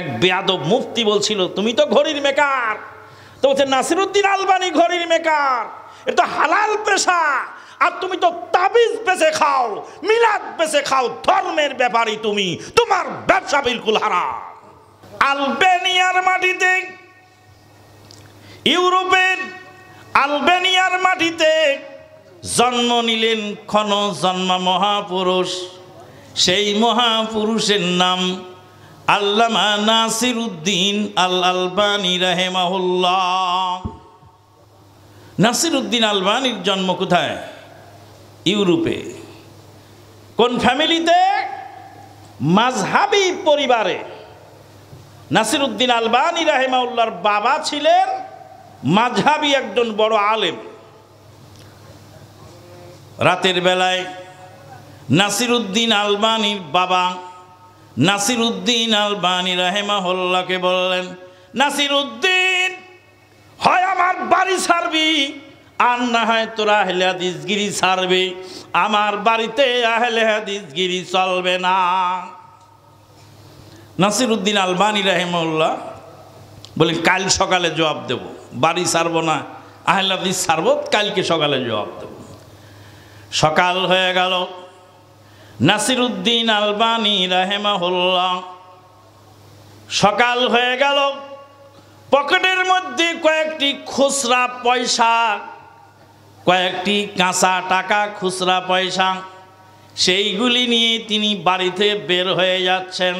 এক বেয়াদব মুফতি বলছিল, তুমি তো ঘড়ির মেকার। তো বলছে নাসিরউদ্দিন আলবানী ঘড়ির মেকার, এটা হালাল পেশা, আর তুমি তো তাবিজ বেচে খাও, মিলাদ বেচে খাও, ধর্মের ব্যাপারই তুমি, তোমার ব্যবসা বিলকুল হারাম। আলবেনিয়ার মাটিতে, ইউরোপের আলবেনিয়ার মাটিতে জন্ম নিলেন ক্ষণ জন্মা মহাপুরুষ। সেই মহাপুরুষের নাম আল্লামা নাসিরউদ্দিন আল আলবানী রাহিমাহুল্লাহ। নাসিরউদ্দিন আলবানীর জন্ম কোথায়? ইউরোপে। কোন ফ্যামিলিতে? মাযহাবী পরিবারে। নাসিরউদ্দিন আলবানী রাহিমাহুল্লাহর বাবা ছিলেন মাযহাবী একজন বড় আলেম। রাতের বেলায় নাসিরউদ্দিন আলবানীর বাবা নাসিরউদ্দিন আলবানী রাহিমাহুল্লাহকে বললেন, নাসিরউদ্দিন, হয় আমার বাড়ি ছাড়বি, আর না হয় তোরা আহলে হাদিসগিরি ছাড়বি, আমার বাড়িতে আহলে হাদিসগিরি চলবে না। নাসিরউদ্দিন আলবানী রাহিমাহুল্লাহ বলেন, কাল সকালে জবাব দেব, বাড়ি ছাড়বো না, আহলে হাদিস ছাড়বো, কালকে সকালে জবাব দেব। সকাল হয়ে গেল। নাসিরউদ্দিন আলবানী রাহিমাহুল্লাহ সকাল হয়ে গেল, পকেটের মধ্যে কয়েকটি খুচরা পয়সা, কয়েকটি কাঁচা টাকা, খুচরা পয়সা, সেইগুলি নিয়ে তিনি বাড়িতে বের হয়ে যাচ্ছেন।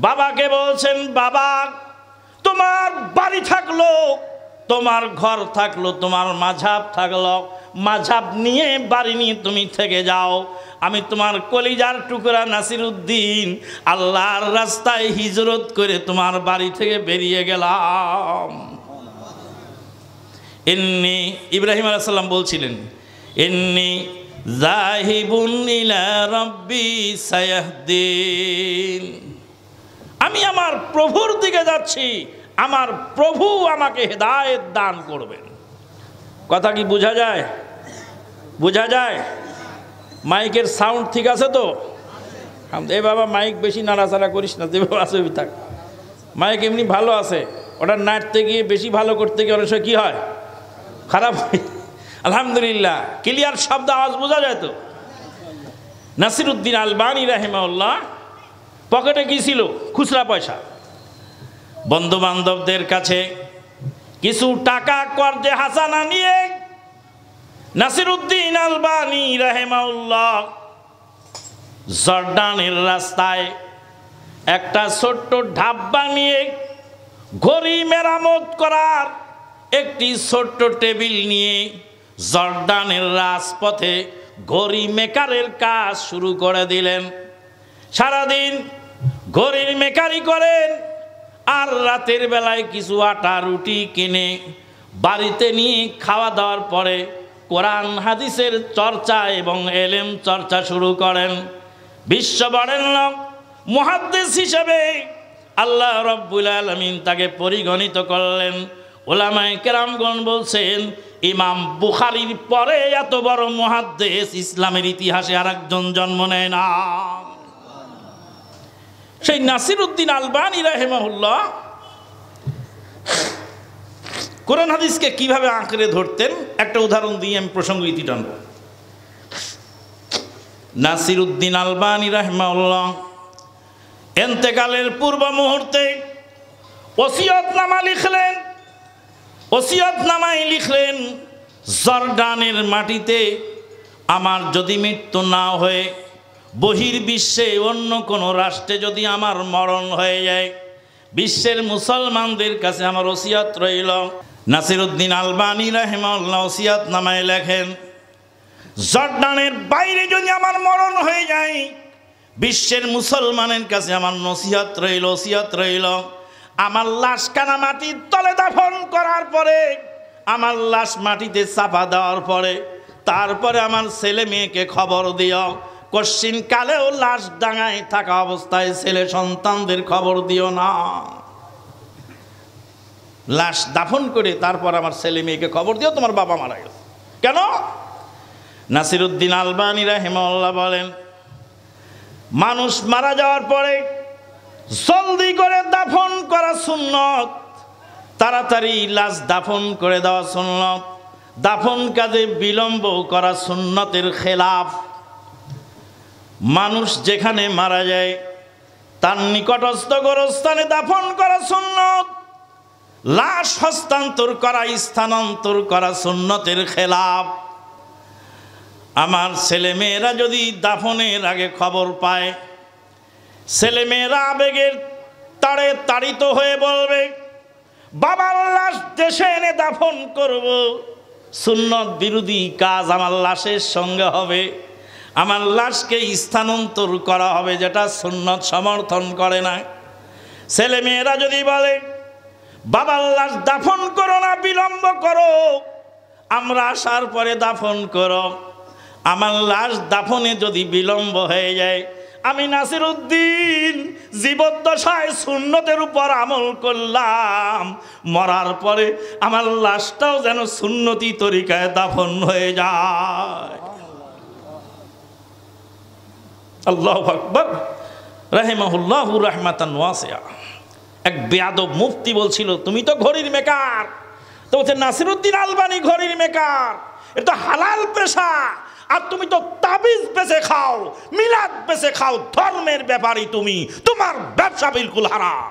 বাবাকে বলছেন, বাবা, তোমার বাড়ি থাকলো, তোমার ঘর থাকলো, তোমার মাঝহাব থাকলো, মাঝহাব নিয়ে বাড়ি নিয়ে তুমি থেকে যাও, আমি তোমার কলিজার টুকরা নাসিরউদ্দিন আল্লাহর রাস্তায় হিজরত করে তোমার বাড়ি থেকে বেরিয়ে গেলাম। ইন্নী, ইব্রাহিম আলাইহিস সালাম বলছিলেন, ইন্নী যাহিবুন ইলা রাব্বি সায়াহদিন, আমি আমার প্রভুর দিকে যাচ্ছি, আমার প্রভু আমাকে হেদায়েত দান করবেন। কথা কি বোঝা যায়? বোঝা যায়? মাইকের সাউন্ড ঠিক আছে তো? এ বাবা, মাইক বেশি নাড়াচাড়া করিস না, যেভাবে আছে থাক। মাইক এমনি ভালো আছে, ওটা নাড়তে গিয়ে বেশি ভালো করতে গিয়ে অনেক সময় কী হয়, খারাপ হয়। আলহামদুলিল্লাহ, ক্লিয়ার শব্দ আওয়াজ বোঝা যায় তো? নাসিরউদ্দিন আলবানী রাহিমাহুল্লাহ পকেটে কি ছিল? খুচরা পয়সা। বন্ধু বান্ধবদের কাছে কিছু টাকা কর্জে হাসানা নিয়ে নাসিরউদ্দিন আলবানী রাহিমাহুল্লাহ জর্ডানের রাস্তায় একটা ছোট্ট ঢাব্বা নিয়ে, ঘড়ি মেরামত করার একটি ছোট্ট টেবিল নিয়ে জর্ডানের রাজপথে ঘড়ি মেকারের কাজ শুরু করে দিলেন। সারাদিন ঘড়ির মেকারি করেন, আর রাতের বেলায় কিছু আটা রুটি কিনে বাড়িতে নিয়ে খাওয়া দাওয়ার পরে কোরআন হাদিসের চর্চা এবং এলেম চর্চা শুরু করেন। বিশ্ব বরেণ্য মুহাদ্দিস হিসেবে আল্লাহ রব্বুল আলামিন তাকে পরিগণিত করলেন। উলামায়ে কেরামগণ বলছেন, ইমাম বুখারীর পরে এত বড় মুহাদ্দিস ইসলামের ইতিহাসে আরেকজন জন্ম নেয় না। সেই নাসিরউদ্দিন আলবানী রাহিমাহুল্লাহ কোরআন হাদিসকে কিভাবে আঁকড়ে ধরতেন, একটা উদাহরণ দিয়ে আমি প্রসঙ্গ ইতি টানব। নাসিরউদ্দিন আলবানী রাহিমাহুল্লাহ ইন্তেকালের পূর্ব মুহূর্তে ওসিয়তনামা লিখলেন। ওসিয়তনামায় লিখলেন, জর্ডানের মাটিতে আমার যদি মৃত্যু না হয়ে বহির্বিশ্বে অন্য কোনো রাষ্ট্রে যদি আমার মরণ হয়ে যায়, বিশ্বের মুসলমানদের কাছে আমার ওসিয়ত রইল। নাসিরউদ্দিন আলবানী রাহিমাহুল্লাহ ওসিয়তনামায় লেখেন, জর্ডানের বাইরে যদি আমার মরণ হয়ে যায়, বিশ্বের মুসলমানের কাছে আমার নসিহত রইল, ওসিয়ত রইল, আমার লাশ কানা মাটির তলে দাফন করার পরে, আমার লাশ মাটিতে চাপা দেওয়ার পরে, তারপরে আমার ছেলে মেয়েকে খবর দিও, কশ্চিন কালেও লাশ ডাঙায় থাকা অবস্থায় ছেলে সন্তানদের খবর দিও না। লাশ দাফন করে তারপর আমার ছেলে মেয়েকে খবর দিও তোমার বাবা মারা গেছে। কেন? নাসিরউদ্দিন আলবানী রাহিমাহুল্লাহ বলেন, মানুষ মারা যাওয়ার পরে জলদি করে দাফন সুন্নত, তাড়াতাড়ি লাশ দাফন করে দেওয়া সুন্নত, দাফন কাজে বিলম্ব করা সুন্নতের খেলাফ। মানুষ যেখানে মারা যায় তার নিকটস্থ গোরস্থানে দাফন করা সুন্নত, লাশ হস্তান্তর করা, স্থানান্তর করা সুন্নতের খেলাফ। আমার ছেলেমেয়েরা যদি দাফনের আগে খবর পায়, ছেলেমেয়েরা আবেগের তাড়ে তাড়িত হয়ে বলবে, বাবার লাশ দেশে এনে দাফন করব। সুন্নত বিরোধী কাজ আমার লাশের সঙ্গে হবে, আমার লাশকে স্থানান্তর করা হবে, যেটা সুন্নত সমর্থন করে না। ছেলেমেয়েরা যদি বলে, বাবার লাশ দাফন করো না, বিলম্ব করো, আমরা আসার পরে দাফন করো, আমার লাশ দাফনে যদি বিলম্ব হয়ে যায়, আমি নাসিরউদ্দিন জীবদ্দশায় সুন্নতের উপর আমল করলাম, মরার পরে আমার লাশটাও যেন সুন্নতি তরিকায় দাফন হয়ে যায়। আল্লাহু আকবার। রাহিমাহুল্লাহু রাহমাতান ওয়াসিয়া। এক বেয়াদব মুফতি বলছিল, তুমি তো ঘড়ির মেকার। তো বলছে নাসিরউদ্দিন আলবানী ঘড়ির মেকার, এটা হালাল পেশা, আর তুমি তো তাবিজ বেচে খাও, মিলাদ বেচে খাও, ধর্মের ব্যাপারই তুমি, তোমার ব্যবসা বিলকুল হারাম।